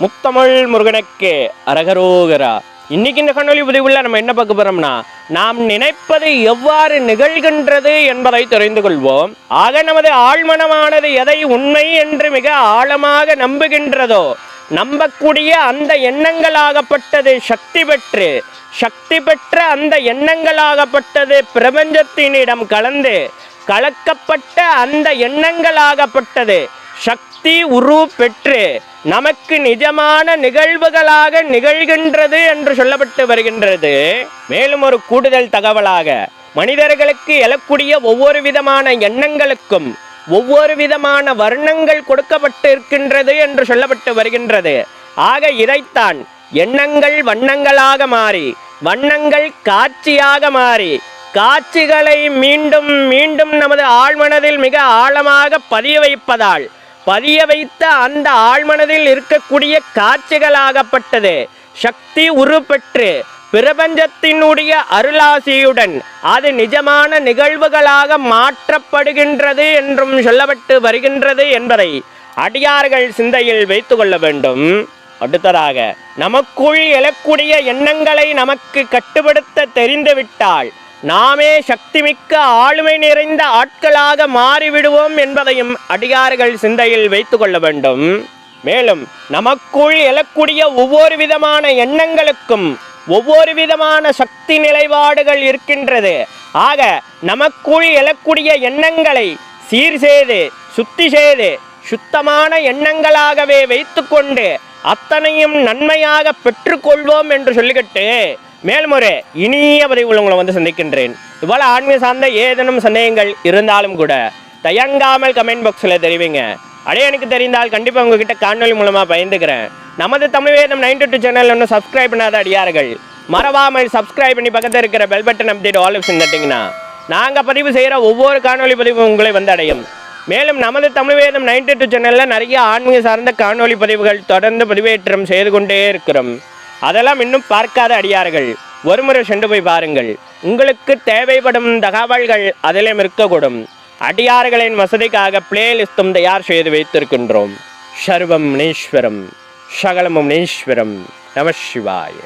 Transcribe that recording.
முத்தமிழ் முருகனுக்கு அரகரோகரா. இன்னைக்கு இந்த கண்ணொலி பதிவுள்ள நம்ம என்ன பார்க்க போறோம்னா, நாம் நினைப்பது எவ்வாறு நிகழ்கின்றது என்பதை தெரிந்து கொள்வோம். ஆக நமது ஆழ்மனமானது எதை உண்மை என்று மிக ஆழமாக நம்புகின்றதோ, நம்பக்கூடிய அந்த எண்ணங்களாகப்பட்டது சக்தி பெற்ற அந்த எண்ணங்களாகப்பட்டது பிரபஞ்சத்தினிடம் கலந்து கலக்கப்பட்ட அந்த எண்ணங்களாகப்பட்டது சக்தி உரு பெற்று நமக்கு நிஜமான நிகழ்வுகளாக நிகழ்கின்றது என்று சொல்லப்பட்டு வருகின்றது. மேலும் ஒரு கூடுதல் தகவலாக, மனிதர்களுக்கு எழக்கூடிய ஒவ்வொரு விதமான எண்ணங்களுக்கும் ஒவ்வொரு விதமான வர்ணங்கள் கொடுக்கப்பட்டு இருக்கின்றது என்று சொல்லப்பட்டு வருகின்றது. ஆக இதைத்தான் எண்ணங்கள் வண்ணங்களாக மாறி, வண்ணங்கள் காட்சியாக மாறி, காட்சிகளை மீண்டும் மீண்டும் நமது ஆழ்மனதில் மிக ஆழமாக பதிய வைத்த அந்த ஆழ்மனதில் இருக்கக்கூடிய காட்சிகளாகப்பட்டது சக்தி உருப்பெற்று பிரபஞ்சத்தினுடைய அருளாசியுடன் அது நிஜமான நிகழ்வுகளாக மாற்றப்படுகின்றது என்றும் சொல்லப்பட்டு வருகின்றது என்பதை அடியார்கள் சிந்தையில் வைத்து கொள்ள வேண்டும். அடுத்ததாக, நமக்குள் எழக்கூடிய எண்ணங்களை நமக்கு கட்டுப்படுத்த தெரிந்துவிட்டால் நாமே சக்திமிக்க ஆளுமை நிறைந்த ஆட்களாக மாறிவிடுவோம் என்பதையும் அடியார்கள் சிந்தையில் வைத்து கொள்ள வேண்டும். மேலும் நமக்குள் எழக்கூடிய ஒவ்வொரு விதமான எண்ணங்களுக்கும் ஒவ்வொரு விதமான சக்தி நிலைப்பாடுகள் இருக்கின்றது. ஆக நமக்குள் எழக்கூடிய எண்ணங்களை சீர் செய்து சுத்தி செய்து சுத்தமான எண்ணங்களாகவே வைத்து கொண்டு அத்தனையும் நன்மையாக பெற்றுக்கொள்வோம் என்று சொல்லிக்கிட்டு மேலும் ஒரு இனிய பதிவு உங்களை சந்திக்கின்றேன். இவ்வளவு ஆன்மீக சார்ந்த ஏதேனும் சந்தேகங்கள் இருந்தாலும் கூட தயங்காமல் கமெண்ட் பாக்ஸில் தெரிவிங்க. அடைய எனக்கு தெரிந்தால் கண்டிப்பாக உங்ககிட்ட காணொலி மூலமாக பயந்துக்கிறேன். நமது தமிழ் வேதம் 92 சேனல் ஒன்று சப்ஸ்கிரைப் பண்ணாத அடியார்கள் மறவாமல் சப்ஸ்கிரைப் பண்ணி பக்கத்தில் இருக்கிற bell button update all option தட்டிங்கன்னா நாங்கள் பதிவு செய்கிற ஒவ்வொரு காணொலி பதிவும் உங்களை அடையும். மேலும் நமது தமிழ் வேதம் 92 சேனலில் நிறைய ஆன்மீக சார்ந்த காணொலி பதிவுகள் தொடர்ந்து பதிவேற்றம் செய்து கொண்டே இருக்கிறோம். அதெல்லாம் இன்னும் பார்க்காத அடியார்கள் ஒருமுறை சென்று போய் பாருங்கள். உங்களுக்கு தேவைப்படும் தகவல்கள் அதிலும் இருக்கக்கூடும். அடியார்களின் வசதிக்காக பிளேலிஸ்டும் தயார் செய்து வைத்திருக்கின்றோம். சர்வம் முனீஸ்வரம், சகலமும் முனீஸ்வரம். நம சிவாய.